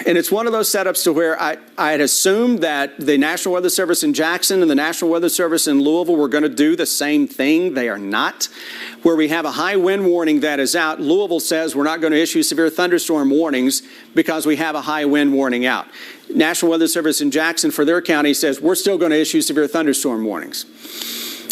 And it's one of those setups to where I had assumed that the National Weather Service in Jackson and the National Weather Service in Louisville were going to do the same thing. They are not. Where we have a high wind warning that is out, Louisville says we're not going to issue severe thunderstorm warnings because we have a high wind warning out. National Weather Service in Jackson for their county says we're still going to issue severe thunderstorm warnings.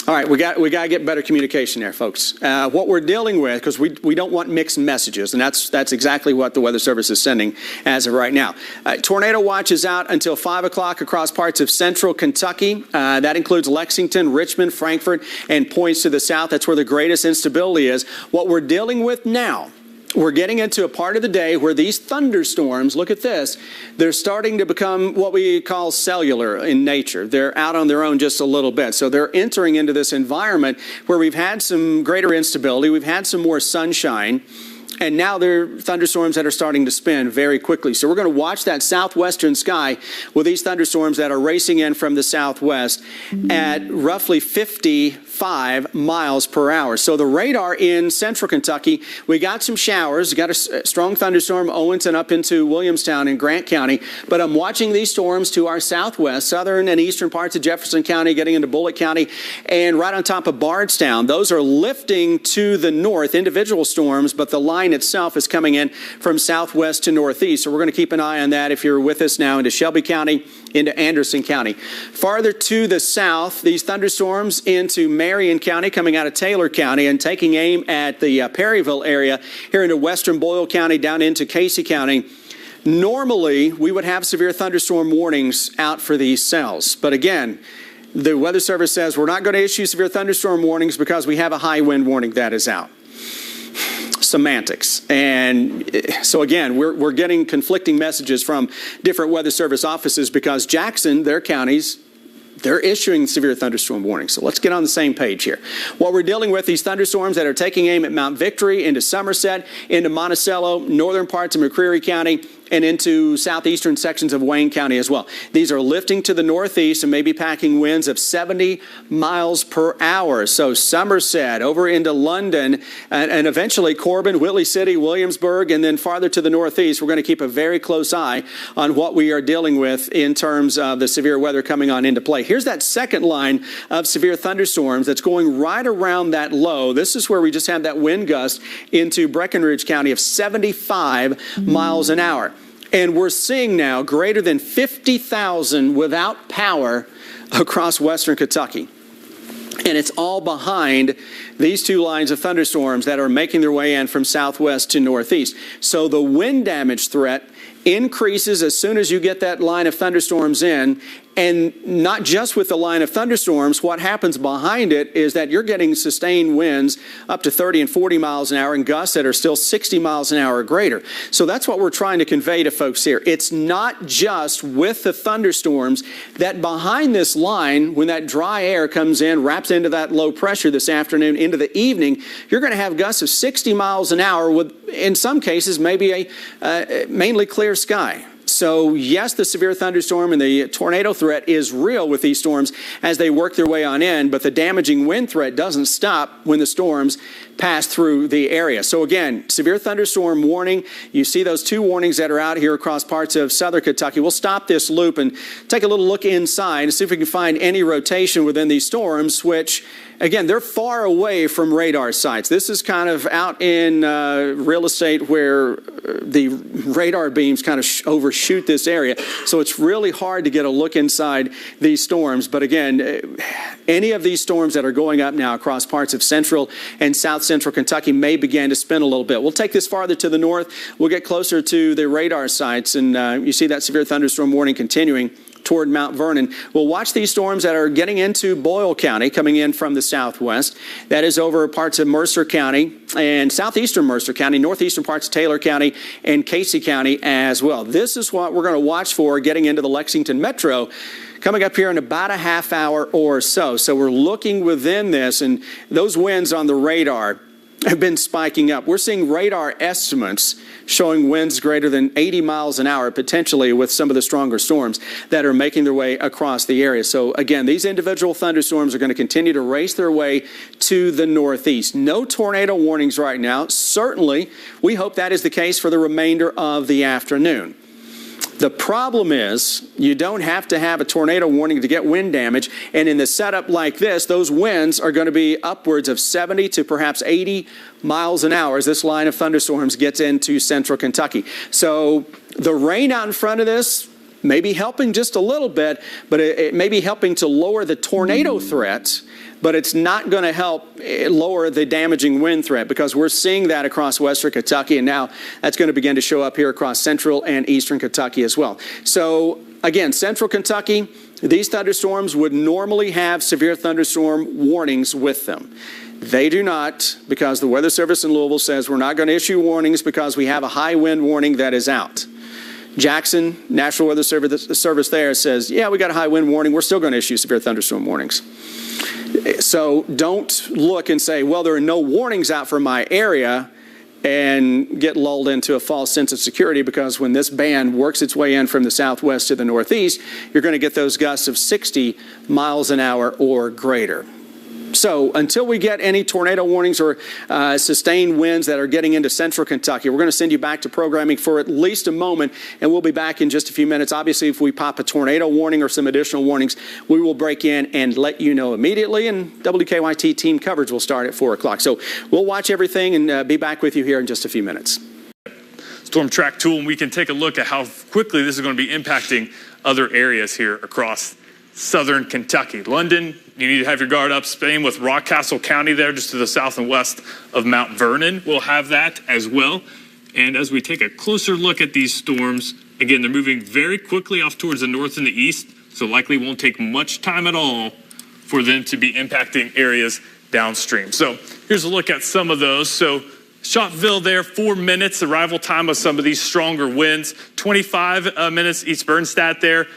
All right, we got to get better communication there, folks. What we're dealing with, because we don't want mixed messages, and that's exactly what the Weather Service is sending as of right now. Tornado watch is out until 5 o'clock across parts of central Kentucky. That includes Lexington, Richmond, Frankfort, and points to the south. That's where the greatest instability is. What we're dealing with now, we're getting into a part of the day where these thunderstorms, look at this, they're starting to become what we call cellular in nature. They're out on their own just a little bit. So they're entering into this environment where we've had some greater instability, we've had some more sunshine, and now there are thunderstorms that are starting to spin very quickly. So we're going to watch that southwestern sky with these thunderstorms that are racing in from the southwest at roughly 55 miles per hour. So the radar in central Kentucky, we got some showers, got a strong thunderstorm, Owenton up into Williamstown in Grant County. But I'm watching these storms to our southwest, southern and eastern parts of Jefferson County, getting into Bullitt County, and right on top of Bardstown. Those are lifting to the north, individual storms, but the line itself is coming in from southwest to northeast. So we're going to keep an eye on that if you're with us now into Shelby County, into Anderson County. Farther to the south, these thunderstorms into Marion County, coming out of Taylor County and taking aim at the Perryville area here into western Boyle County down into Casey County. Normally, we would have severe thunderstorm warnings out for these cells. But again, the Weather Service says we're not going to issue severe thunderstorm warnings because we have a high wind warning that is out. Semantics. And so again, we're getting conflicting messages from different Weather Service offices because Jackson, their counties, they're issuing severe thunderstorm warnings. So let's get on the same page here. What we're dealing with, these thunderstorms that are taking aim at Mount Victory, into Somerset, into Monticello, northern parts of McCreary County, and into southeastern sections of Wayne County as well. These are lifting to the northeast and maybe packing winds of 70 miles per hour. So Somerset, over into London, and eventually Corbin, Whitley City, Williamsburg, and then farther to the northeast. We're going to keep a very close eye on what we are dealing with in terms of the severe weather coming on into play. Here's that second line of severe thunderstorms that's going right around that low. This is where we just had that wind gust into Breckinridge County of 75 miles an hour. And we're seeing now greater than 50,000 without power across western Kentucky. And it's all behind these two lines of thunderstorms that are making their way in from southwest to northeast. So the wind damage threat increases as soon as you get that line of thunderstorms in. And not just with the line of thunderstorms, what happens behind it is that you're getting sustained winds up to 30 and 40 miles an hour and gusts that are still 60 miles an hour or greater. So that's what we're trying to convey to folks here. It's not just with the thunderstorms that behind this line, when that dry air comes in, wraps into that low pressure this afternoon into the evening, you're going to have gusts of 60 miles an hour with, in some cases, maybe a mainly clear sky. So yes, the severe thunderstorm and the tornado threat is real with these storms as they work their way on in, but the damaging wind threat doesn't stop when the storms pass through the area. So again, severe thunderstorm warning. You see those two warnings that are out here across parts of southern Kentucky. We'll stop this loop and take a little look inside and see if we can find any rotation within these storms, which again, they're far away from radar sites. This is kind of out in real estate where the radar beams kind of overshoot this area. So it's really hard to get a look inside these storms. But again, any of these storms that are going up now across parts of central and south central Kentucky may begin to spin a little bit. We'll take this farther to the north. We'll get closer to the radar sites. And you see that severe thunderstorm warning continuing toward Mount Vernon. We'll watch these storms that are getting into Boyle County, coming in from the southwest. That is over parts of Mercer County and southeastern Mercer County, northeastern parts of Taylor County, and Casey County as well. This is what we're going to watch for getting into the Lexington Metro coming up here in about a half hour or so. So we're looking within this, and those winds on the radar have been spiking up. We're seeing radar estimates showing winds greater than 80 miles an hour, potentially with some of the stronger storms that are making their way across the area. So again, these individual thunderstorms are going to continue to race their way to the northeast. No tornado warnings right now. Certainly, we hope that is the case for the remainder of the afternoon. The problem is you don't have to have a tornado warning to get wind damage. And in the setup like this, those winds are going to be upwards of 70 to perhaps 80 miles an hour as this line of thunderstorms gets into central Kentucky. So the rain out in front of this may be helping just a little bit, but it may be helping to lower the tornado threat, but it's not going to help lower the damaging wind threat, because we're seeing that across western Kentucky, and now that's going to begin to show up here across central and eastern Kentucky as well. So again, central Kentucky, these thunderstorms would normally have severe thunderstorm warnings with them. They do not, because the Weather Service in Louisville says we're not going to issue warnings because we have a high wind warning that is out. Jackson, National Weather Service there says, yeah, we got a high wind warning. We're still going to issue severe thunderstorm warnings. So don't look and say, well, there are no warnings out for my area, and get lulled into a false sense of security, because when this band works its way in from the southwest to the northeast, you're going to get those gusts of 60 miles an hour or greater. So until we get any tornado warnings or sustained winds that are getting into central Kentucky, we're going to send you back to programming for at least a moment, and we'll be back in just a few minutes. Obviously, if we pop a tornado warning or some additional warnings, we will break in and let you know immediately, and WKYT team coverage will start at 4 o'clock. So we'll watch everything and be back with you here in just a few minutes. Storm track tool, and we can take a look at how quickly this is going to be impacting other areas here across southern Kentucky. London, you need to have your guard up. Same with Rockcastle County there, just to the south and west of Mount Vernon. We'll have that as well. And as we take a closer look at these storms, again, they're moving very quickly off towards the north and the east, so likely won't take much time at all for them to be impacting areas downstream. So here's a look at some of those. So Shotville there, 4 minutes, arrival time of some of these stronger winds. 25 minutes, East Bernstadt there.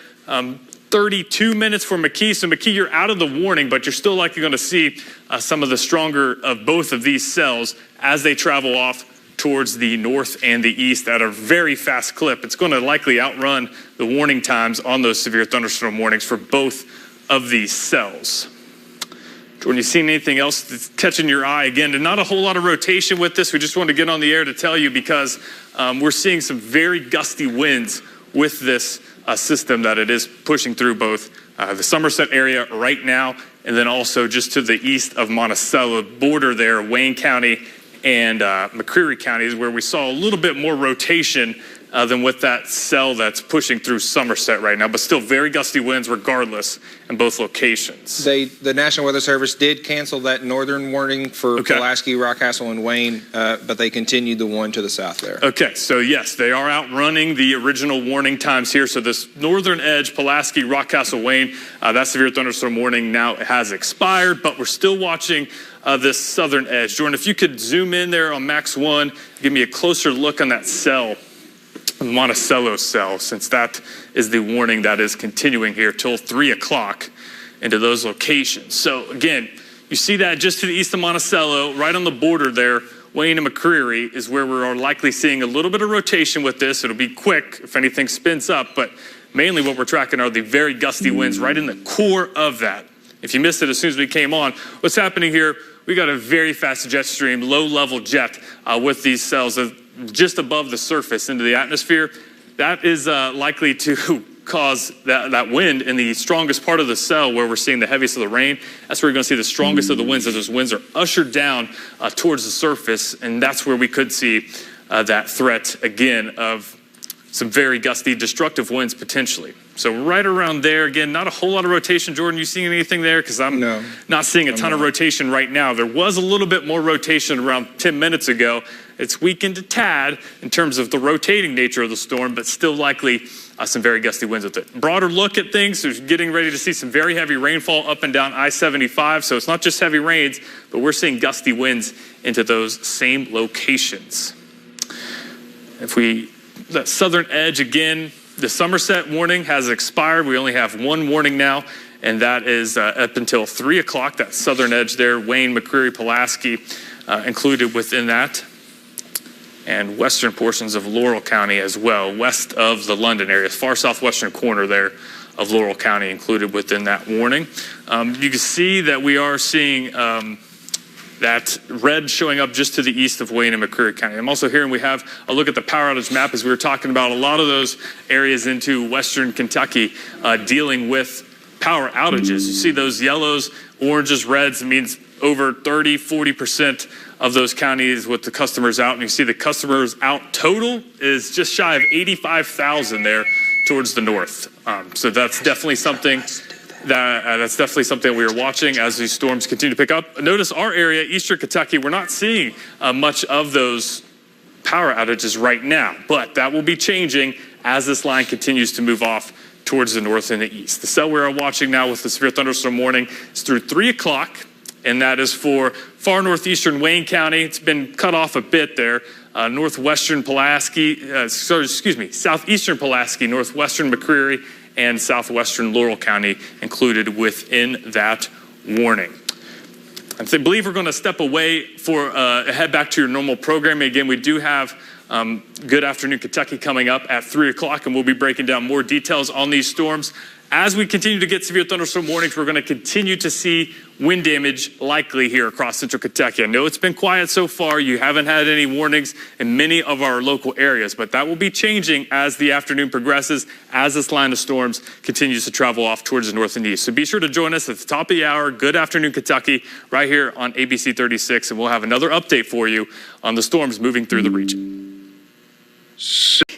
32 minutes for McKee. So McKee, you're out of the warning, but you're still likely going to see some of the stronger of both of these cells as they travel off towards the north and the east at a very fast clip. It's going to likely outrun the warning times on those severe thunderstorm warnings for both of these cells. Jordan, you seen anything else that's catching your eye? Again, not a whole lot of rotation with this. We just wanted to get on the air to tell you, because we're seeing some very gusty winds with this system that it is pushing through both the Somerset area right now, and then also just to the east of Monticello border there, Wayne County and McCreary County is where we saw a little bit more rotation than with that cell that's pushing through Somerset right now, but still very gusty winds regardless in both locations. The National Weather Service did cancel that northern warning for Pulaski, Rockcastle, and Wayne, but they continued the one to the south there. Okay, so yes, they are outrunning the original warning times here. So this northern edge, Pulaski, Rockcastle, Wayne, that severe thunderstorm warning now has expired, but we're still watching this southern edge. Jordan, if you could zoom in there on Max 1, give me a closer look on that cell, the Monticello cell, since that is the warning that is continuing here till 3 o'clock into those locations. So again, you see that just to the east of Monticello, right on the border there, Wayne and McCreary is where we're likely seeing a little bit of rotation with this. It'll be quick if anything spins up, but mainly what we're tracking are the very gusty winds right in the core of that. If you missed it as soon as we came on, what's happening here, we got a very fast jet stream, low-level jet with these cells just above the surface into the atmosphere. That is likely to cause that wind in the strongest part of the cell where we're seeing the heaviest of the rain. That's where you're going to see the strongest of the winds, as those winds are ushered down towards the surface, and that's where we could see that threat again of some very gusty, destructive winds potentially. So right around there, again, not a whole lot of rotation. Jordan, you seeing anything there? Because I'm not seeing a ton of rotation right now. There was a little bit more rotation around 10 minutes ago. It's weakened a tad in terms of the rotating nature of the storm, but still likely some very gusty winds with it. Broader look at things, so getting ready to see some very heavy rainfall up and down I-75. So it's not just heavy rains, but we're seeing gusty winds into those same locations. That southern edge again, the Somerset warning has expired. We only have one warning now, and that is up until 3 o'clock. That southern edge there, Wayne, McCreary, Pulaski included within that. And western portions of Laurel County as well, west of the London area, far southwestern corner there of Laurel County included within that warning. You can see that we are seeing that red showing up just to the east of Wayne and McCreary County. I'm also hearing we have a look at the power outage map as we were talking about a lot of those areas into western Kentucky dealing with power outages. You see those yellows, oranges, reds. It means over 30, 40% of those counties with the customers out. And you see the customers out total is just shy of 85,000 there towards the north. So that's definitely something that we are watching as these storms continue to pick up. Notice our area, eastern Kentucky, we're not seeing much of those power outages right now, but that will be changing as this line continues to move off towards the north and the east. The cell we are watching now with the severe thunderstorm warning is through 3 o'clock, and that is for far northeastern Wayne County. It's been cut off a bit there. Southeastern Pulaski, northwestern McCreary, and southwestern Laurel County included within that warning. I believe we're going to step away for head back to your normal programming. Again, we do have Good Afternoon Kentucky coming up at 3 o'clock, and we'll be breaking down more details on these storms. As we continue to get severe thunderstorm warnings, we're going to continue to see wind damage likely here across central Kentucky. I know it's been quiet so far. You haven't had any warnings in many of our local areas, but that will be changing as the afternoon progresses, as this line of storms continues to travel off towards the north and east. So be sure to join us at the top of the hour, Good Afternoon Kentucky, right here on ABC 36, and we'll have another update for you on the storms moving through the region.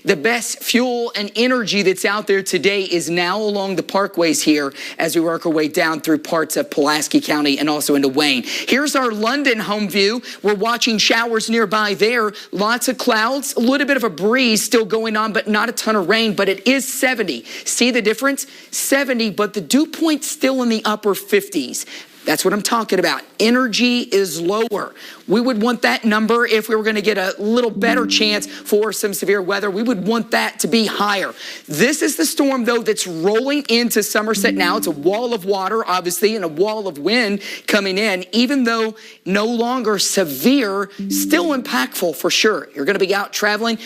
The best fuel and energy that's out there today is now along the parkways here as we work our way down through parts of Pulaski County and also into Wayne. Here's our London home view. We're watching showers nearby there. Lots of clouds, a little bit of a breeze still going on, but not a ton of rain, but it is 70. See the difference? 70, but the dew point still in the upper 50s. That's what I'm talking about. Energy is lower. We would want that number if we were going to get a little better chance for some severe weather. We would want that to be higher. This is the storm, though, that's rolling into Somerset now. It's a wall of water, obviously, and a wall of wind coming in, even though no longer severe, still impactful for sure. You're going to be out traveling.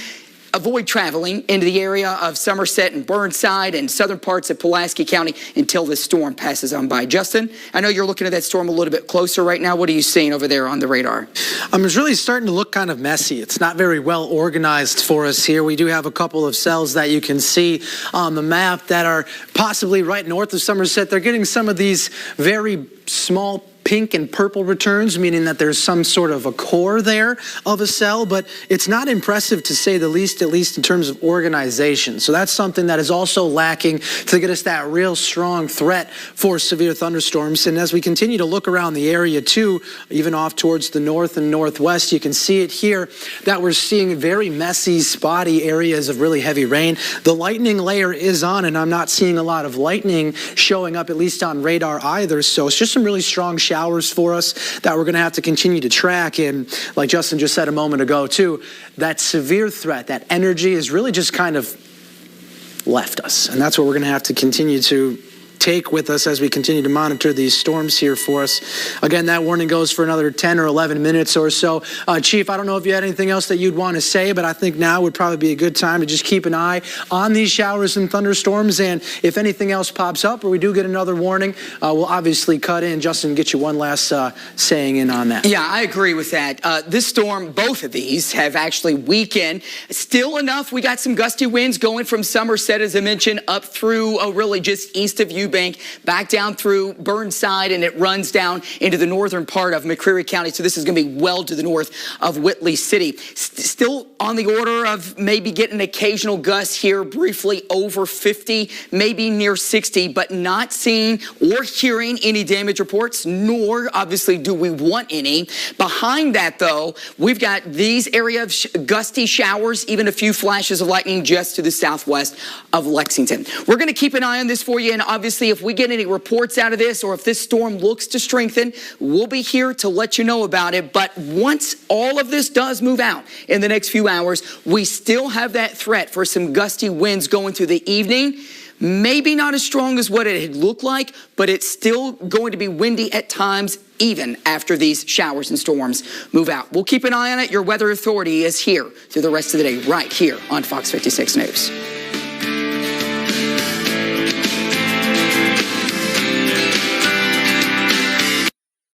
Avoid traveling into the area of Somerset and Burnside and southern parts of Pulaski County until this storm passes on by. Justin, I know you're looking at that storm a little bit closer right now. What are you seeing over there on the radar? It's really starting to look kind of messy. It's not very well organized for us here. We do have a couple of cells that you can see on the map that are possibly right north of Somerset. They're getting some of these very small pink and purple returns, meaning that there's some sort of a core there of a cell, but it's not impressive to say the least, at least in terms of organization. So that's something that is also lacking to get us that real strong threat for severe thunderstorms. And as we continue to look around the area too, even off towards the north and northwest, you can see it here that we're seeing very messy, spotty areas of really heavy rain. The lightning layer is on, and I'm not seeing a lot of lightning showing up, at least on radar either. So it's just some really strong showers for us that we're going to have to continue to track. And like Justin just said a moment ago too, that severe threat, that energy is really just kind of left us. And that's what we're going to have to continue to take with us as we continue to monitor these storms here for us. Again, that warning goes for another 10 or 11 minutes or so. Chief, I don't know if you had anything else that you'd want to say, but I think now would probably be a good time to just keep an eye on these showers and thunderstorms. And if anything else pops up or we do get another warning, we'll obviously cut in. Justin, get you one last saying in on that. Yeah, I agree with that. This storm, both of these have actually weakened. Still enough, we got some gusty winds going from Somerset, as I mentioned, up through really just east of Eubank, back down through Burnside, and it runs down into the northern part of McCreary County. So this is going to be well to the north of Whitley City. Still on the order of maybe getting an occasional gust here, briefly over 50, maybe near 60, but not seeing or hearing any damage reports, nor obviously do we want any. Behind that, though, we've got these areas of gusty showers, even a few flashes of lightning just to the southwest of Lexington. We're going to keep an eye on this for you, and obviously if we get any reports out of this or if this storm looks to strengthen, we'll be here to let you know about it. But once all of this does move out in the next few hours, we still have that threat for some gusty winds going through the evening. Maybe not as strong as what it had looked like, but it's still going to be windy at times, even after these showers and storms move out. We'll keep an eye on it. Your weather authority is here through the rest of the day, right here on Fox 56 News.